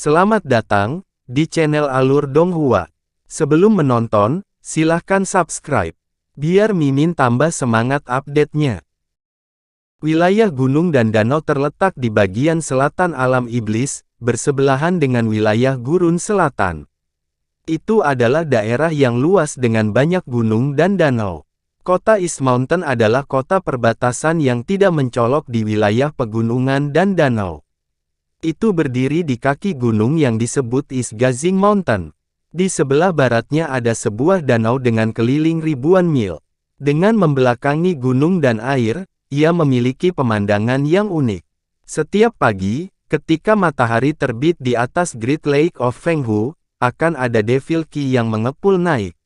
Selamat datang di channel Alur Donghua. Sebelum menonton, silahkan subscribe, biar Mimin tambah semangat update-nya. Wilayah gunung dan danau terletak di bagian selatan alam iblis, bersebelahan dengan wilayah gurun selatan. Itu adalah daerah yang luas dengan banyak gunung dan danau. Kota East Mountain adalah kota perbatasan yang tidak mencolok di wilayah pegunungan dan danau. Itu berdiri di kaki gunung yang disebut East Gazing Mountain. Di sebelah baratnya ada sebuah danau dengan keliling ribuan mil. Dengan membelakangi gunung dan air, ia memiliki pemandangan yang unik. Setiap pagi, ketika matahari terbit di atas Great Lake of Fenghu, akan ada Devil Key yang mengepul naik.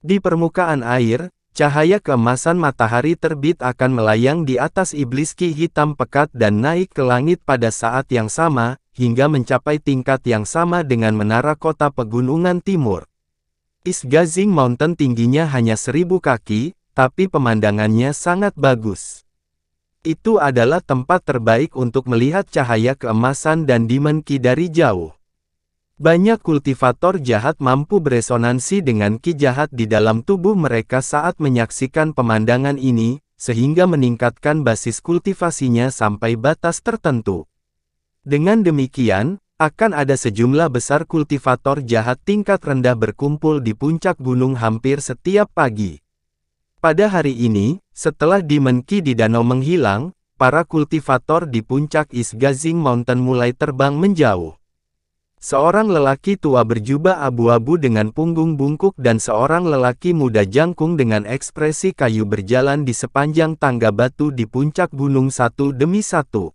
Di permukaan air, cahaya keemasan matahari terbit akan melayang di atas iblis Ki hitam pekat dan naik ke langit pada saat yang sama, hingga mencapai tingkat yang sama dengan menara kota pegunungan timur. East Gazing Mountain tingginya hanya 1000 kaki, tapi pemandangannya sangat bagus. Itu adalah tempat terbaik untuk melihat cahaya keemasan dan Demon Ki dari jauh. Banyak kultivator jahat mampu beresonansi dengan ki jahat di dalam tubuh mereka saat menyaksikan pemandangan ini, sehingga meningkatkan basis kultivasinya sampai batas tertentu. Dengan demikian, akan ada sejumlah besar kultivator jahat tingkat rendah berkumpul di puncak gunung hampir setiap pagi. Pada hari ini, setelah Demon Ki di danau menghilang, para kultivator di puncak East Gazing Mountain mulai terbang menjauh. Seorang lelaki tua berjubah abu-abu dengan punggung bungkuk dan seorang lelaki muda jangkung dengan ekspresi kayu berjalan di sepanjang tangga batu di puncak gunung satu demi satu.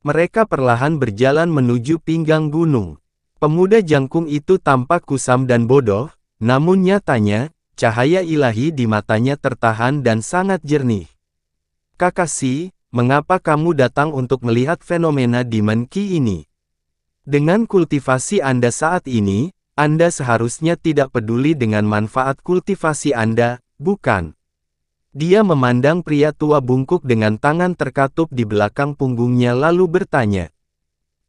Mereka perlahan berjalan menuju pinggang gunung. Pemuda jangkung itu tampak kusam dan bodoh, namun nyatanya, cahaya ilahi di matanya tertahan dan sangat jernih. "Kakashi, mengapa kamu datang untuk melihat fenomena Demon Ki ini? Dengan kultivasi Anda saat ini, Anda seharusnya tidak peduli dengan manfaat kultivasi Anda, bukan?" Dia memandang pria tua bungkuk dengan tangan terkatup di belakang punggungnya lalu bertanya.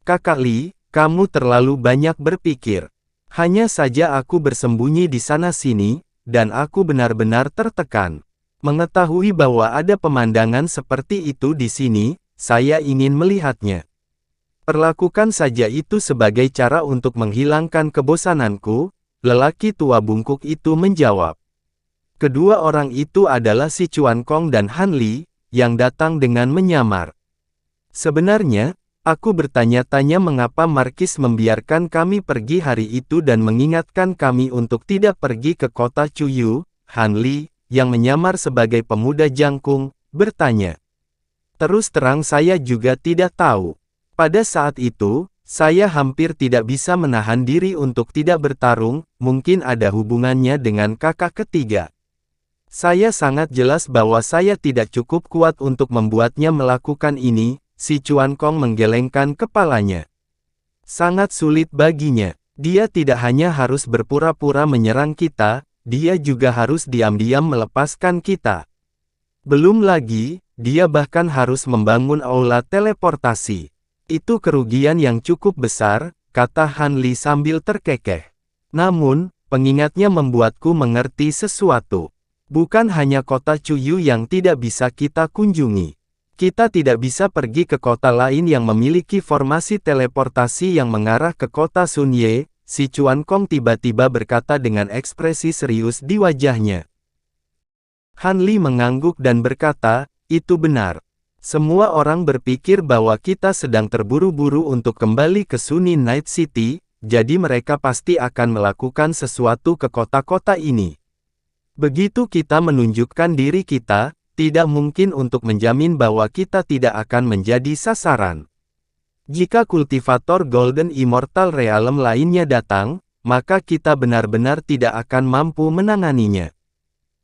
"Kakak Li, kamu terlalu banyak berpikir. Hanya saja aku bersembunyi di sana-sini, dan aku benar-benar tertekan. Mengetahui bahwa ada pemandangan seperti itu di sini, saya ingin melihatnya. Perlakukan saja itu sebagai cara untuk menghilangkan kebosananku," lelaki tua bungkuk itu menjawab. Kedua orang itu adalah Si Chuan Kong dan Han Li, yang datang dengan menyamar. "Sebenarnya, aku bertanya-tanya mengapa Markis membiarkan kami pergi hari itu dan mengingatkan kami untuk tidak pergi ke kota Chuyu," Han Li, yang menyamar sebagai pemuda jangkung, bertanya. "Terus terang saya juga tidak tahu. Pada saat itu, saya hampir tidak bisa menahan diri untuk tidak bertarung, mungkin ada hubungannya dengan kakak ketiga. Saya sangat jelas bahwa saya tidak cukup kuat untuk membuatnya melakukan ini." Si Chuan Kong menggelengkan kepalanya. "Sangat sulit baginya. Dia tidak hanya harus berpura-pura menyerang kita, dia juga harus diam-diam melepaskan kita. Belum lagi, dia bahkan harus membangun aula teleportasi. Itu kerugian yang cukup besar," kata Han Li sambil terkekeh. "Namun, pengingatnya membuatku mengerti sesuatu. Bukan hanya kota Chuyu yang tidak bisa kita kunjungi. Kita tidak bisa pergi ke kota lain yang memiliki formasi teleportasi yang mengarah ke kota Sunye," Si Chuan Kong tiba-tiba berkata dengan ekspresi serius di wajahnya. Han Li mengangguk dan berkata, "Itu benar. Semua orang berpikir bahwa kita sedang terburu-buru untuk kembali ke Sunny Night City, jadi mereka pasti akan melakukan sesuatu ke kota-kota ini. Begitu kita menunjukkan diri kita, tidak mungkin untuk menjamin bahwa kita tidak akan menjadi sasaran. Jika kultivator Golden Immortal Realm lainnya datang, maka kita benar-benar tidak akan mampu menanganinya."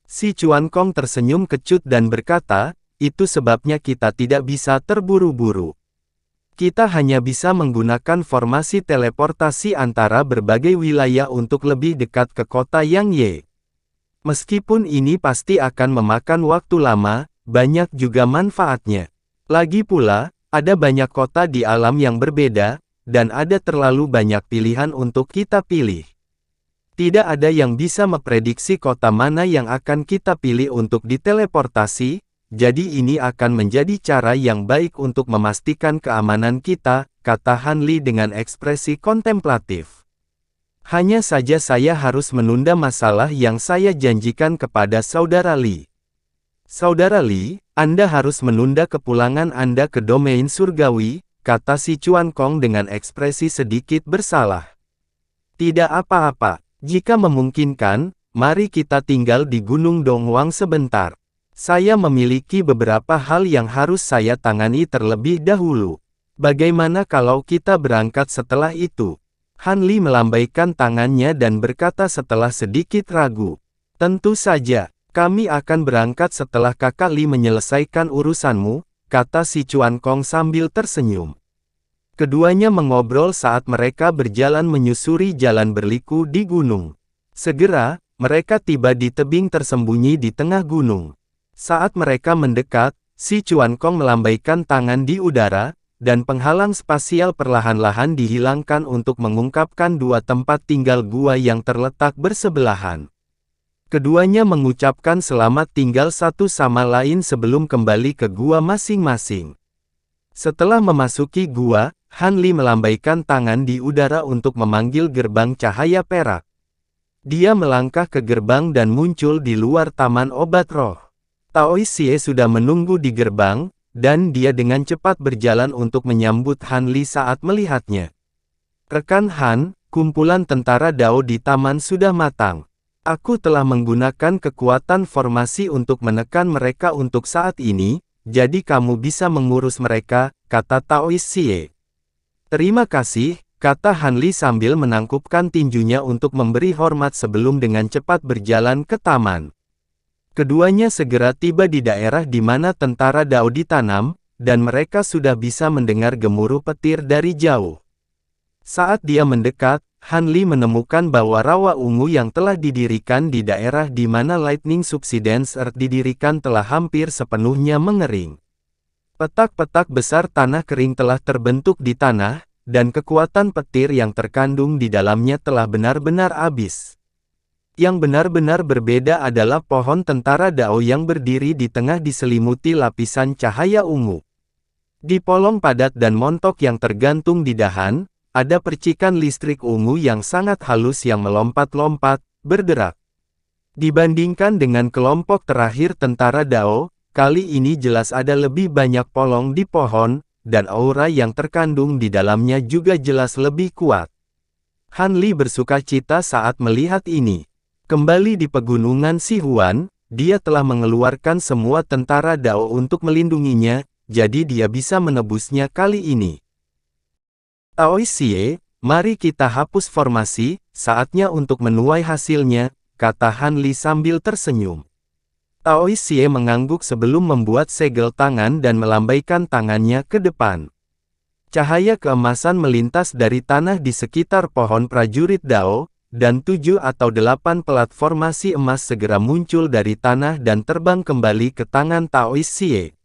Si Chuan Kong tersenyum kecut dan berkata, "Itu sebabnya kita tidak bisa terburu-buru. Kita hanya bisa menggunakan formasi teleportasi antara berbagai wilayah untuk lebih dekat ke kota Yangye. Meskipun ini pasti akan memakan waktu lama, banyak juga manfaatnya. Lagi pula, ada banyak kota di alam yang berbeda, dan ada terlalu banyak pilihan untuk kita pilih. Tidak ada yang bisa memprediksi kota mana yang akan kita pilih untuk diteleportasi, jadi ini akan menjadi cara yang baik untuk memastikan keamanan kita, kata Han Li dengan ekspresi kontemplatif. Hanya saja saya harus menunda masalah yang saya janjikan kepada Saudara Li. Saudara Li, Anda harus menunda kepulangan Anda ke domain surgawi, kata si Chuan Kong dengan ekspresi sedikit bersalah. Tidak apa-apa. Jika memungkinkan, mari kita tinggal di Gunung Donghuang sebentar. Saya memiliki beberapa hal yang harus saya tangani terlebih dahulu. Bagaimana kalau kita berangkat setelah itu? Han Li melambaikan tangannya dan berkata setelah sedikit ragu. Tentu saja, kami akan berangkat setelah Kakak Li menyelesaikan urusanmu, kata si Chuan Kong sambil tersenyum. Keduanya mengobrol saat mereka berjalan menyusuri jalan berliku di gunung. Segera, mereka tiba di tebing tersembunyi di tengah gunung. Saat mereka mendekat, si Chuan Kong melambaikan tangan di udara, dan penghalang spasial perlahan-lahan dihilangkan untuk mengungkapkan dua tempat tinggal gua yang terletak bersebelahan. Keduanya mengucapkan selamat tinggal satu sama lain sebelum kembali ke gua masing-masing. Setelah memasuki gua, Han Li melambaikan tangan di udara untuk memanggil gerbang cahaya perak. Dia melangkah ke gerbang dan muncul di luar taman obat roh. Tao Xie sudah menunggu di gerbang, dan dia dengan cepat berjalan untuk menyambut Han Li saat melihatnya. Rekan Han, kumpulan tentara Dao di taman sudah matang. Aku telah menggunakan kekuatan formasi untuk menekan mereka untuk saat ini, jadi kamu bisa mengurus mereka, kata Tao Xie. Terima kasih, kata Han Li sambil menangkupkan tinjunya untuk memberi hormat sebelum dengan cepat berjalan ke taman. Keduanya segera tiba di daerah di mana tentara Dao ditanam, dan mereka sudah bisa mendengar gemuruh petir dari jauh. Saat dia mendekat, Han Li menemukan bahwa rawa ungu yang telah didirikan di daerah di mana Lightning Subsidence Earth didirikan telah hampir sepenuhnya mengering. Petak-petak besar tanah kering telah terbentuk di tanah, dan kekuatan petir yang terkandung di dalamnya telah benar-benar habis. Yang benar-benar berbeda adalah pohon tentara Dao yang berdiri di tengah diselimuti lapisan cahaya ungu. Di polong padat dan montok yang tergantung di dahan, ada percikan listrik ungu yang sangat halus yang melompat-lompat, berderak. Dibandingkan dengan kelompok terakhir tentara Dao, kali ini jelas ada lebih banyak polong di pohon, dan aura yang terkandung di dalamnya juga jelas lebih kuat. Han Li bersuka cita saat melihat ini. Kembali di pegunungan Sihuan, dia telah mengeluarkan semua tentara Dao untuk melindunginya, jadi dia bisa menebusnya kali ini. Tao Xie, mari kita hapus formasi, saatnya untuk menuai hasilnya, kata Han Li sambil tersenyum. Tao Xie mengangguk sebelum membuat segel tangan dan melambaikan tangannya ke depan. Cahaya keemasan melintas dari tanah di sekitar pohon prajurit Dao, dan 7 atau 8 pelat formasi emas segera muncul dari tanah dan terbang kembali ke tangan Tao Xie.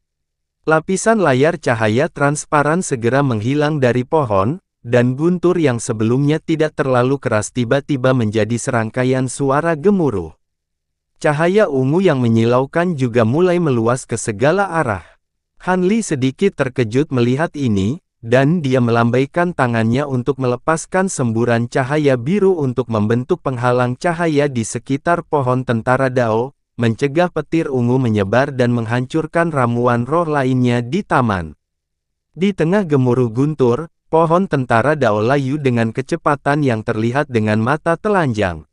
Lapisan layar cahaya transparan segera menghilang dari pohon, dan guntur yang sebelumnya tidak terlalu keras tiba-tiba menjadi serangkaian suara gemuruh. Cahaya ungu yang menyilaukan juga mulai meluas ke segala arah. Han Li sedikit terkejut melihat ini, dan dia melambaikan tangannya untuk melepaskan semburan cahaya biru untuk membentuk penghalang cahaya di sekitar pohon tentara Dao, mencegah petir ungu menyebar dan menghancurkan ramuan roh lainnya di taman. Di tengah gemuruh guntur, pohon tentara Dao layu dengan kecepatan yang terlihat dengan mata telanjang.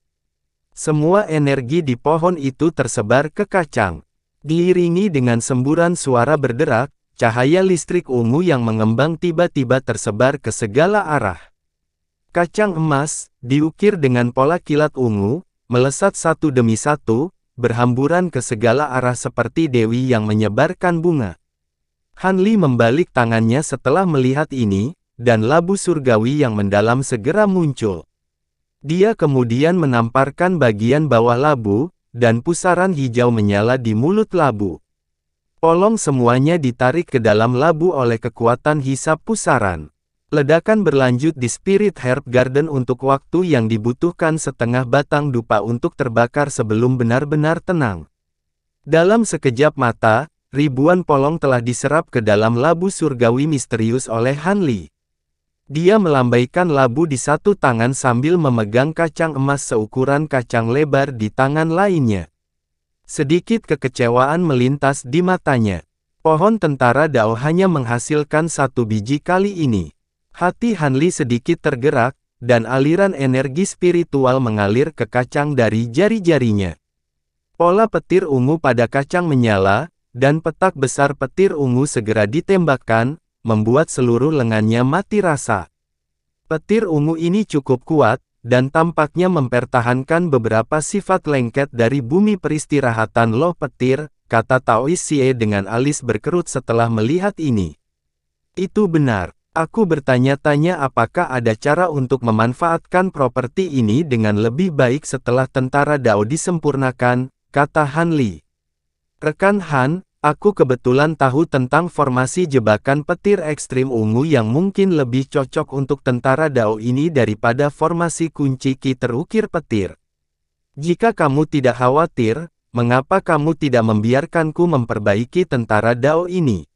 Semua energi di pohon itu tersebar ke kacang. Diiringi dengan semburan suara berderak, cahaya listrik ungu yang mengembang tiba-tiba tersebar ke segala arah. Kacang emas, diukir dengan pola kilat ungu, melesat satu demi satu, berhamburan ke segala arah seperti dewi yang menyebarkan bunga. Han Li membalik tangannya setelah melihat ini, dan labu surgawi yang mendalam segera muncul. Dia kemudian menamparkan bagian bawah labu, dan pusaran hijau menyala di mulut labu. Polong semuanya ditarik ke dalam labu oleh kekuatan hisap pusaran. Ledakan berlanjut di Spirit Herb Garden untuk waktu yang dibutuhkan setengah batang dupa untuk terbakar sebelum benar-benar tenang. Dalam sekejap mata, ribuan polong telah diserap ke dalam labu surgawi misterius oleh Han Li. Dia melambaikan labu di satu tangan sambil memegang kacang emas seukuran kacang lebar di tangan lainnya. Sedikit kekecewaan melintas di matanya. Pohon tentara Dao hanya menghasilkan satu biji kali ini. Hati Han Li sedikit tergerak, dan aliran energi spiritual mengalir ke kacang dari jari-jarinya. Pola petir ungu pada kacang menyala, dan petak besar petir ungu segera ditembakkan, membuat seluruh lengannya mati rasa. Petir ungu ini cukup kuat, dan tampaknya mempertahankan beberapa sifat lengket dari bumi peristirahatan loh petir, kata Taois Xie dengan alis berkerut setelah melihat ini. Itu benar. Aku bertanya-tanya apakah ada cara untuk memanfaatkan properti ini dengan lebih baik setelah tentara Dao disempurnakan, kata Han Li. Rekan Han, aku kebetulan tahu tentang formasi jebakan petir ekstrim ungu yang mungkin lebih cocok untuk tentara Dao ini daripada formasi kunci ki terukir petir. Jika kamu tidak khawatir, mengapa kamu tidak membiarkanku memperbaiki tentara Dao ini?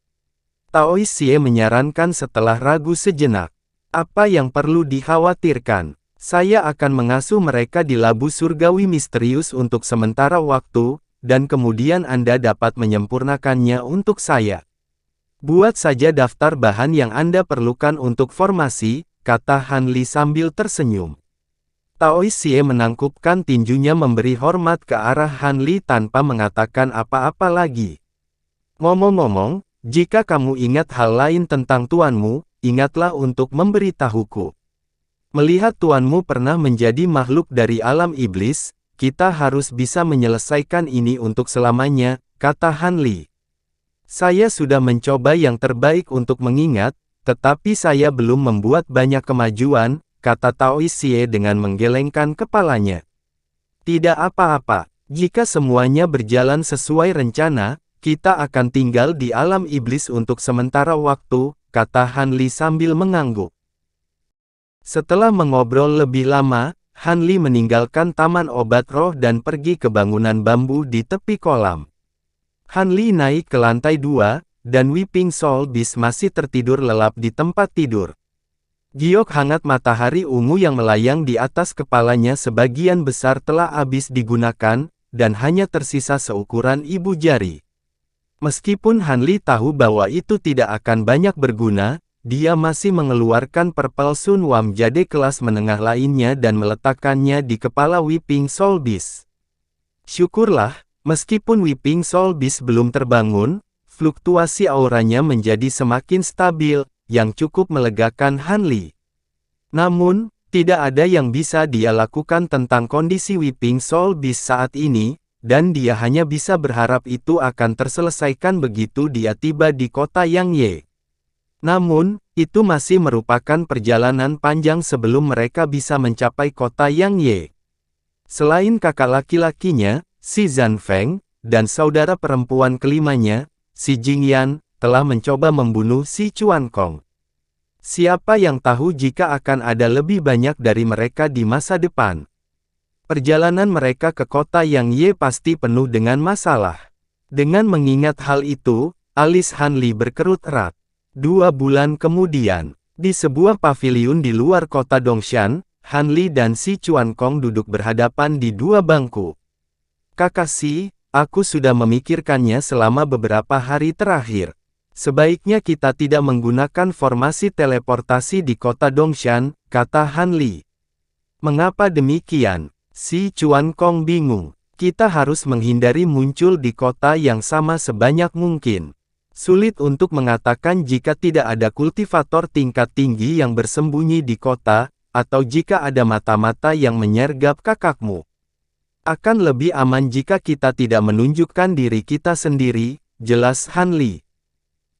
Taois Xie menyarankan setelah ragu sejenak. Apa yang perlu dikhawatirkan? Saya akan mengasuh mereka di labu surgawi misterius untuk sementara waktu, dan kemudian Anda dapat menyempurnakannya untuk saya. Buat saja daftar bahan yang Anda perlukan untuk formasi, kata Han Li sambil tersenyum. Taois Xie menangkupkan tinjunya memberi hormat ke arah Han Li tanpa mengatakan apa-apa lagi. Ngomong-ngomong, jika kamu ingat hal lain tentang tuanmu, ingatlah untuk memberitahuku. Melihat tuanmu pernah menjadi makhluk dari alam iblis, kita harus bisa menyelesaikan ini untuk selamanya, kata Han Li. Saya sudah mencoba yang terbaik untuk mengingat, tetapi saya belum membuat banyak kemajuan, kata Taois Xie dengan menggelengkan kepalanya. Tidak apa-apa, jika semuanya berjalan sesuai rencana, kita akan tinggal di alam iblis untuk sementara waktu, kata Han Li sambil mengangguk. Setelah mengobrol lebih lama, Han Li meninggalkan taman obat roh dan pergi ke bangunan bambu di tepi kolam. Han Li naik ke lantai 2, dan Weeping Soul Beast masih tertidur lelap di tempat tidur. Giok hangat matahari ungu yang melayang di atas kepalanya sebagian besar telah habis digunakan, dan hanya tersisa seukuran ibu jari. Meskipun Han Li tahu bahwa itu tidak akan banyak berguna, dia masih mengeluarkan Purple Sun Wam Jade kelas menengah lainnya dan meletakkannya di kepala Weeping Soul Beast. Syukurlah, meskipun Weeping Soul Beast belum terbangun, fluktuasi auranya menjadi semakin stabil, yang cukup melegakan Han Li. Namun, tidak ada yang bisa dia lakukan tentang kondisi Weeping Soul Beast saat ini, dan dia hanya bisa berharap itu akan terselesaikan begitu dia tiba di kota Yangye. Namun, itu masih merupakan perjalanan panjang sebelum mereka bisa mencapai kota Yangye. Selain kakak laki-lakinya, si Zhan Feng, dan saudara perempuan kelimanya, si Jingyan, telah mencoba membunuh si Chuan Kong. Siapa yang tahu jika akan ada lebih banyak dari mereka di masa depan? Perjalanan mereka ke kota Yangye pasti penuh dengan masalah. Dengan mengingat hal itu, alis Han Li berkerut erat. 2 bulan kemudian, di sebuah paviliun di luar kota Dongshan, Han Li dan si Chuan Kong duduk berhadapan di 2 bangku. Kakak Si, aku sudah memikirkannya selama beberapa hari terakhir. Sebaiknya kita tidak menggunakan formasi teleportasi di kota Dongshan, kata Han Li. Mengapa demikian? Si Chuan Kong bingung. Kita harus menghindari muncul di kota yang sama sebanyak mungkin. Sulit untuk mengatakan jika tidak ada kultivator tingkat tinggi yang bersembunyi di kota, atau jika ada mata-mata yang menyergap kakakmu. Akan lebih aman jika kita tidak menunjukkan diri kita sendiri, jelas Han Li.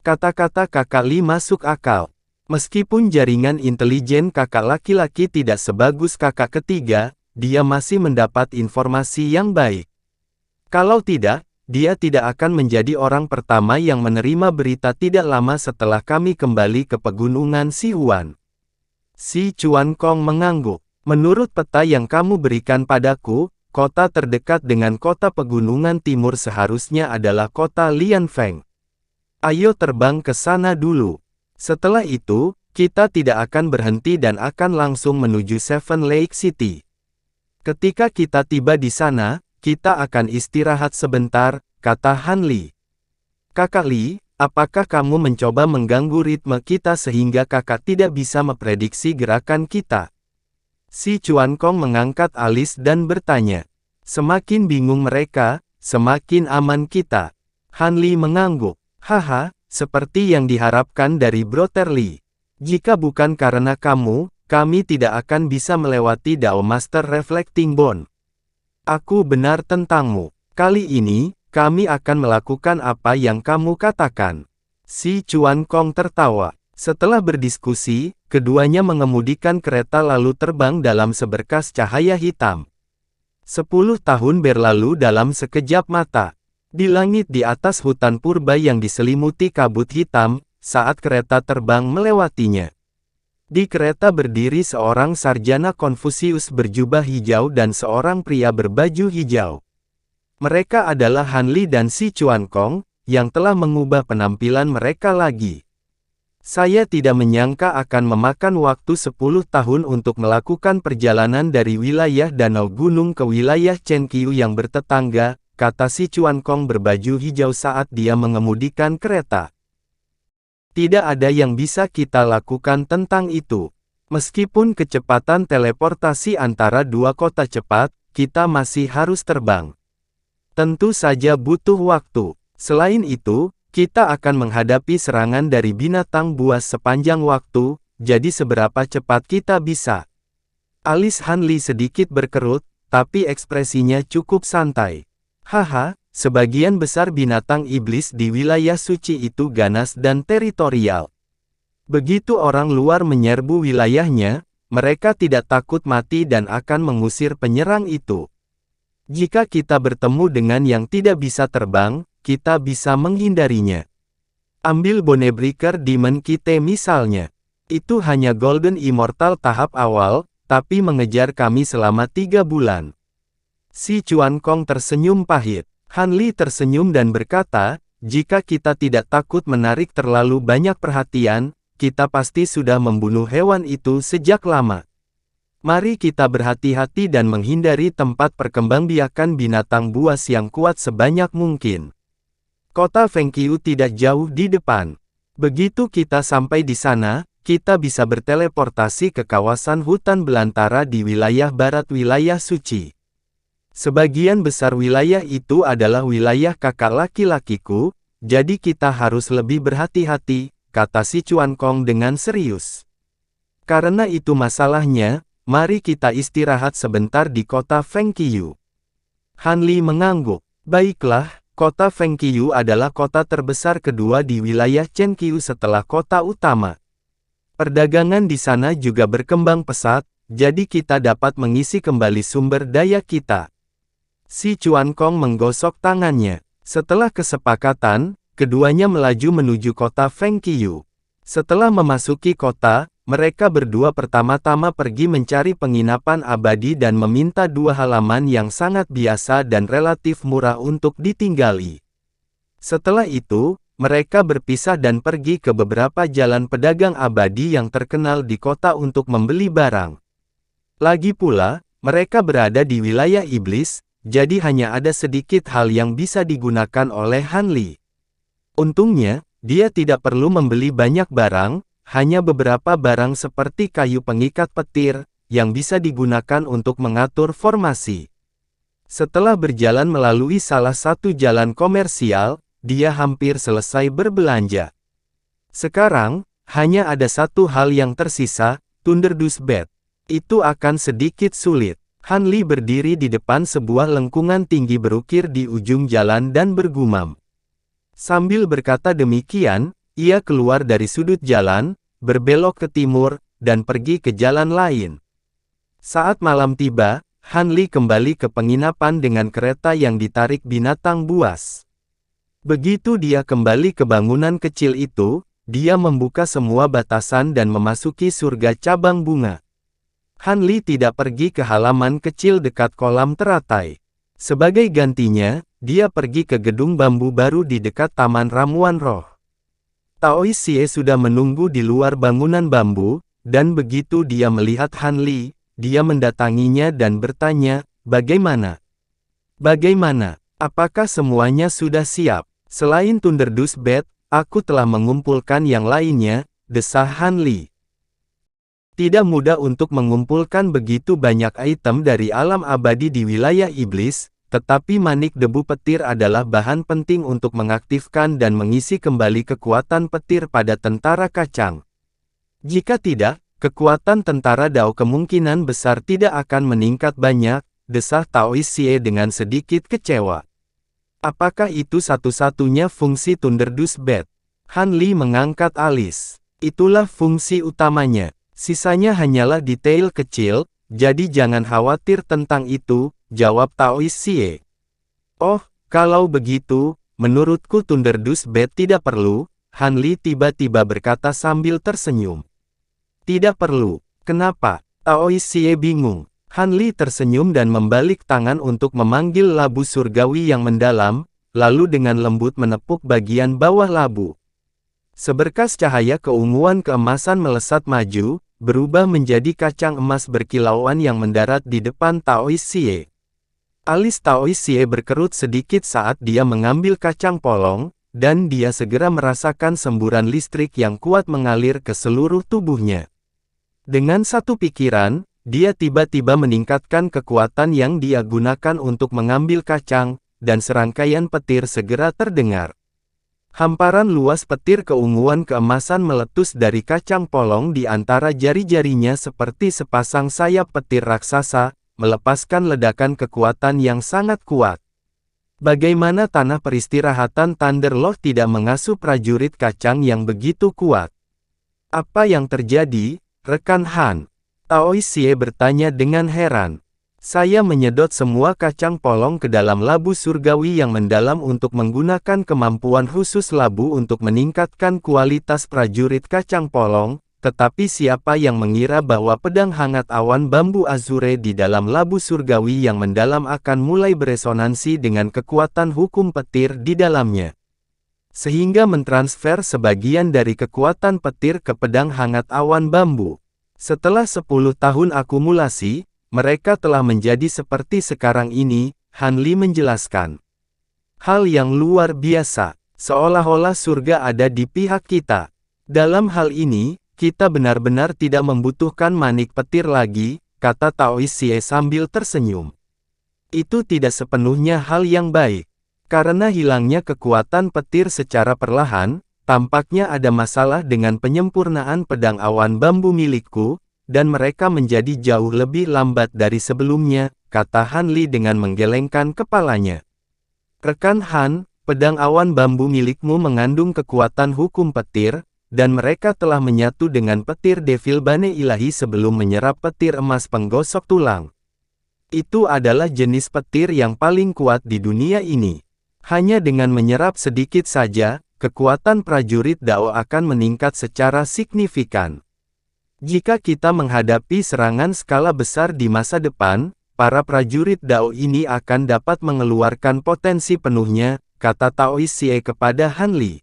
Kata-kata kakak Li masuk akal. Meskipun jaringan intelijen kakak laki-laki tidak sebagus kakak ketiga, dia masih mendapat informasi yang baik. Kalau tidak, dia tidak akan menjadi orang pertama yang menerima berita tidak lama setelah kami kembali ke pegunungan Sihuan. Si Chuan Kong mengangguk. Menurut peta yang kamu berikan padaku, kota terdekat dengan kota pegunungan timur seharusnya adalah kota Lianfeng. Ayo terbang ke sana dulu. Setelah itu, kita tidak akan berhenti dan akan langsung menuju Seven Lake City. Ketika kita tiba di sana, kita akan istirahat sebentar, kata Han Li. Kakak Li, apakah kamu mencoba mengganggu ritme kita sehingga kakak tidak bisa memprediksi gerakan kita? Si Chuan Kong mengangkat alis dan bertanya. Semakin bingung mereka, semakin aman kita. Han Li mengangguk. Haha, seperti yang diharapkan dari Brother Li. Jika bukan karena kamu, kami tidak akan bisa melewati Dao Master Reflecting Bond. Aku benar tentangmu. Kali ini, kami akan melakukan apa yang kamu katakan. Si Chuan Kong tertawa. Setelah berdiskusi, keduanya mengemudikan kereta lalu terbang dalam seberkas cahaya hitam. 10 tahun berlalu dalam sekejap mata. Di langit di atas hutan purba yang diselimuti kabut hitam, saat kereta terbang melewatinya. Di kereta berdiri seorang sarjana Konfusius berjubah hijau dan seorang pria berbaju hijau. Mereka adalah Han Li dan Si Chuan Kong, yang telah mengubah penampilan mereka lagi. Saya tidak menyangka akan memakan waktu 10 tahun untuk melakukan perjalanan dari wilayah Danau Gunung ke wilayah Chenkyu yang bertetangga, kata Si Chuan Kong berbaju hijau saat dia mengemudikan kereta. Tidak ada yang bisa kita lakukan tentang itu. Meskipun kecepatan teleportasi antara dua kota cepat, kita masih harus terbang. Tentu saja butuh waktu. Selain itu, kita akan menghadapi serangan dari binatang buas sepanjang waktu, jadi seberapa cepat kita bisa. Alis Han Li sedikit berkerut, tapi ekspresinya cukup santai. Haha. Sebagian besar binatang iblis di wilayah suci itu ganas dan teritorial. Begitu orang luar menyerbu wilayahnya, mereka tidak takut mati dan akan mengusir penyerang itu. Jika kita bertemu dengan yang tidak bisa terbang, kita bisa menghindarinya. Ambil Bonebreaker Demon Kite misalnya. Itu hanya Golden Immortal tahap awal, tapi mengejar kami selama 3 bulan. Si Chuan Kong tersenyum pahit. Han Li tersenyum dan berkata, jika kita tidak takut menarik terlalu banyak perhatian, kita pasti sudah membunuh hewan itu sejak lama. Mari kita berhati-hati dan menghindari tempat perkembangbiakan binatang buas yang kuat sebanyak mungkin. Kota Fengqiu tidak jauh di depan. Begitu kita sampai di sana, kita bisa berteleportasi ke kawasan hutan belantara di wilayah barat wilayah suci. Sebagian besar wilayah itu adalah wilayah kakak laki-lakiku, jadi kita harus lebih berhati-hati, kata Si Chuan Kong dengan serius. Karena itu masalahnya, mari kita istirahat sebentar di kota Fengqiu. Han Li mengangguk. Baiklah, kota Fengqiu adalah kota terbesar kedua di wilayah Chenkyu setelah kota utama. Perdagangan di sana juga berkembang pesat, jadi kita dapat mengisi kembali sumber daya kita. Si Chuan Kong menggosok tangannya. Setelah kesepakatan, keduanya melaju menuju kota Fengqiu. Setelah memasuki kota, mereka berdua pertama-tama pergi mencari penginapan abadi dan meminta 2 halaman yang sangat biasa dan relatif murah untuk ditinggali. Setelah itu, mereka berpisah dan pergi ke beberapa jalan pedagang abadi yang terkenal di kota untuk membeli barang. Lagi pula, mereka berada di wilayah iblis, jadi hanya ada sedikit hal yang bisa digunakan oleh Han Li. Untungnya, dia tidak perlu membeli banyak barang, hanya beberapa barang seperti kayu pengikat petir, yang bisa digunakan untuk mengatur formasi. Setelah berjalan melalui salah satu jalan komersial, dia hampir selesai berbelanja. Sekarang, hanya ada satu hal yang tersisa, Thunderous Bat. Itu akan sedikit sulit. Han Li berdiri di depan sebuah lengkungan tinggi berukir di ujung jalan dan bergumam. Sambil berkata demikian, ia keluar dari sudut jalan, berbelok ke timur, dan pergi ke jalan lain. Saat malam tiba, Han Li kembali ke penginapan dengan kereta yang ditarik binatang buas. Begitu dia kembali ke bangunan kecil itu, dia membuka semua batasan dan memasuki surga cabang bunga. Han Li tidak pergi ke halaman kecil dekat kolam teratai. Sebagai gantinya, dia pergi ke gedung bambu baru di dekat Taman Ramuan Roh. Taois Xie sudah menunggu di luar bangunan bambu, dan begitu dia melihat Han Li, dia mendatanginya dan bertanya, "Bagaimana? Bagaimana? Apakah semuanya sudah siap?" "Selain Thunderdust Bed, aku telah mengumpulkan yang lainnya," desah Han Li. Tidak mudah untuk mengumpulkan begitu banyak item dari alam abadi di wilayah iblis, tetapi manik debu petir adalah bahan penting untuk mengaktifkan dan mengisi kembali kekuatan petir pada tentara kacang. Jika tidak, kekuatan tentara Dao kemungkinan besar tidak akan meningkat banyak, desah Taois Xie dengan sedikit kecewa. Apakah itu satu-satunya fungsi Thunderdust Bed? Han Li mengangkat alis. Itulah fungsi utamanya. Sisanya hanyalah detail kecil, jadi jangan khawatir tentang itu, jawab Taois Xie. "Oh, kalau begitu, menurutku Thunderdust Bed tidak perlu," Han Li tiba-tiba berkata sambil tersenyum. "Tidak perlu. Kenapa?" Taois Xie bingung. Han Li tersenyum dan membalik tangan untuk memanggil labu surgawi yang mendalam, lalu dengan lembut menepuk bagian bawah labu. Seberkas cahaya keunguan keemasan melesat maju, berubah menjadi kacang emas berkilauan yang mendarat di depan Taois Xie. Alis Taois Xie berkerut sedikit saat dia mengambil kacang polong, dan dia segera merasakan semburan listrik yang kuat mengalir ke seluruh tubuhnya. Dengan satu pikiran, dia tiba-tiba meningkatkan kekuatan yang dia gunakan untuk mengambil kacang, dan serangkaian petir segera terdengar. Hamparan luas petir keunguan keemasan meletus dari kacang polong di antara jari-jarinya seperti sepasang sayap petir raksasa, melepaskan ledakan kekuatan yang sangat kuat. Bagaimana tanah peristirahatan Thunder Lord tidak mengasuh prajurit kacang yang begitu kuat? "Apa yang terjadi, rekan Han?" Taois Xie bertanya dengan heran. "Saya menyedot semua kacang polong ke dalam labu surgawi yang mendalam untuk menggunakan kemampuan khusus labu untuk meningkatkan kualitas prajurit kacang polong, tetapi siapa yang mengira bahwa pedang hangat awan bambu azure di dalam labu surgawi yang mendalam akan mulai beresonansi dengan kekuatan hukum petir di dalamnya, sehingga mentransfer sebagian dari kekuatan petir ke pedang hangat awan bambu. Setelah 10 tahun akumulasi, mereka telah menjadi seperti sekarang ini," Han Li menjelaskan. "Hal yang luar biasa, seolah-olah surga ada di pihak kita. Dalam hal ini, kita benar-benar tidak membutuhkan manik petir lagi," kata Taois Xie sambil tersenyum. "Itu tidak sepenuhnya hal yang baik. Karena hilangnya kekuatan petir secara perlahan, tampaknya ada masalah dengan penyempurnaan pedang awan bambu milikku, dan mereka menjadi jauh lebih lambat dari sebelumnya," kata Han Li dengan menggelengkan kepalanya. "Rekan Han, pedang awan bambu milikmu mengandung kekuatan hukum petir, dan mereka telah menyatu dengan petir Devil Bane Ilahi sebelum menyerap petir emas penggosok tulang. Itu adalah jenis petir yang paling kuat di dunia ini. Hanya dengan menyerap sedikit saja, kekuatan prajurit Dao akan meningkat secara signifikan. Jika kita menghadapi serangan skala besar di masa depan, para prajurit Dao ini akan dapat mengeluarkan potensi penuhnya," kata Taois Xie kepada Han Li.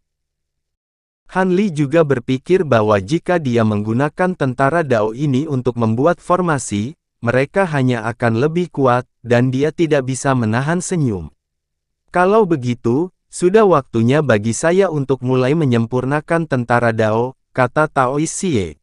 Han Li juga berpikir bahwa jika dia menggunakan tentara Dao ini untuk membuat formasi, mereka hanya akan lebih kuat, dan dia tidak bisa menahan senyum. "Kalau begitu, sudah waktunya bagi saya untuk mulai menyempurnakan tentara Dao," kata Taois Xie.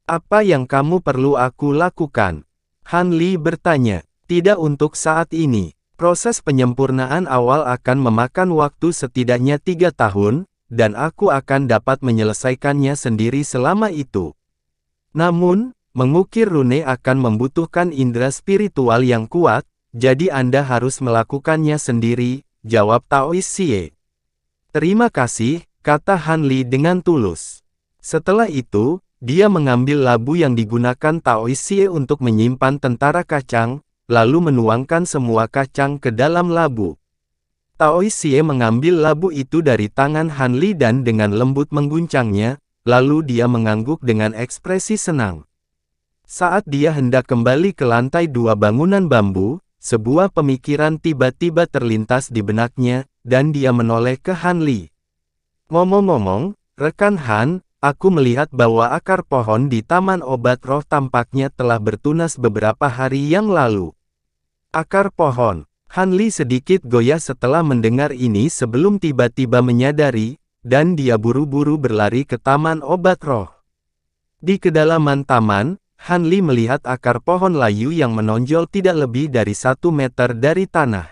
"Apa yang kamu perlu aku lakukan?" Han Li bertanya. "Tidak untuk saat ini. Proses penyempurnaan awal akan memakan waktu setidaknya 3 tahun, dan aku akan dapat menyelesaikannya sendiri selama itu. Namun, mengukir rune akan membutuhkan indera spiritual yang kuat, jadi Anda harus melakukannya sendiri," jawab Taois Xie. "Terima kasih," kata Han Li dengan tulus. Setelah itu, dia mengambil labu yang digunakan Taois Xie untuk menyimpan tentara kacang, lalu menuangkan semua kacang ke dalam labu. Tao Xie mengambil labu itu dari tangan Han Li dan dengan lembut mengguncangnya, lalu dia mengangguk dengan ekspresi senang. Saat dia hendak kembali ke lantai 2 bangunan bambu, sebuah pemikiran tiba-tiba terlintas di benaknya, dan dia menoleh ke Han Li. Ngomong-ngomong, rekan Han, aku melihat bahwa akar pohon di Taman Obat Roh tampaknya telah bertunas beberapa hari yang lalu. Akar pohon. Han Li sedikit goyah setelah mendengar ini sebelum tiba-tiba menyadari, dan dia buru-buru berlari ke Taman Obat Roh. Di kedalaman taman, Han Li melihat akar pohon layu yang menonjol tidak lebih dari 1 meter dari tanah.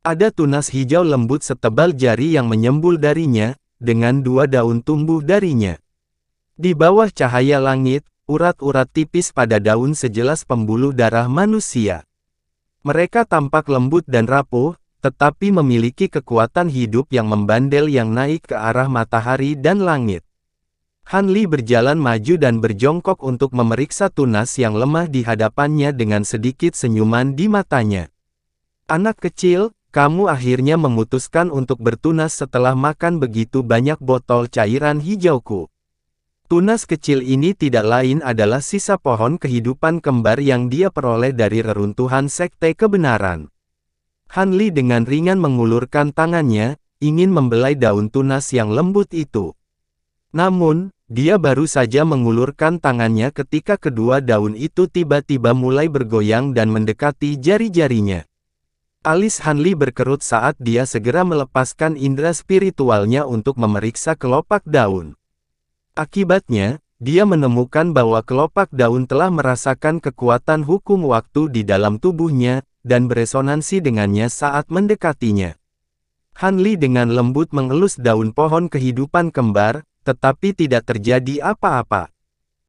Ada tunas hijau lembut setebal jari yang menyembul darinya, dengan 2 daun tumbuh darinya. Di bawah cahaya langit, urat-urat tipis pada daun sejelas pembuluh darah manusia. Mereka tampak lembut dan rapuh, tetapi memiliki kekuatan hidup yang membandel yang naik ke arah matahari dan langit. Han Li berjalan maju dan berjongkok untuk memeriksa tunas yang lemah di hadapannya dengan sedikit senyuman di matanya. Anak kecil, kamu akhirnya memutuskan untuk bertunas setelah makan begitu banyak botol cairan hijauku. Tunas kecil ini tidak lain adalah sisa pohon kehidupan kembar yang dia peroleh dari reruntuhan sekte kebenaran. Han Li dengan ringan mengulurkan tangannya, ingin membelai daun tunas yang lembut itu. Namun, dia baru saja mengulurkan tangannya ketika kedua daun itu tiba-tiba mulai bergoyang dan mendekati jari-jarinya. Alis Han Li berkerut saat dia segera melepaskan indera spiritualnya untuk memeriksa kelopak daun. Akibatnya, dia menemukan bahwa kelopak daun telah merasakan kekuatan hukum waktu di dalam tubuhnya, dan beresonansi dengannya saat mendekatinya. Han Li dengan lembut mengelus daun pohon kehidupan kembar, tetapi tidak terjadi apa-apa.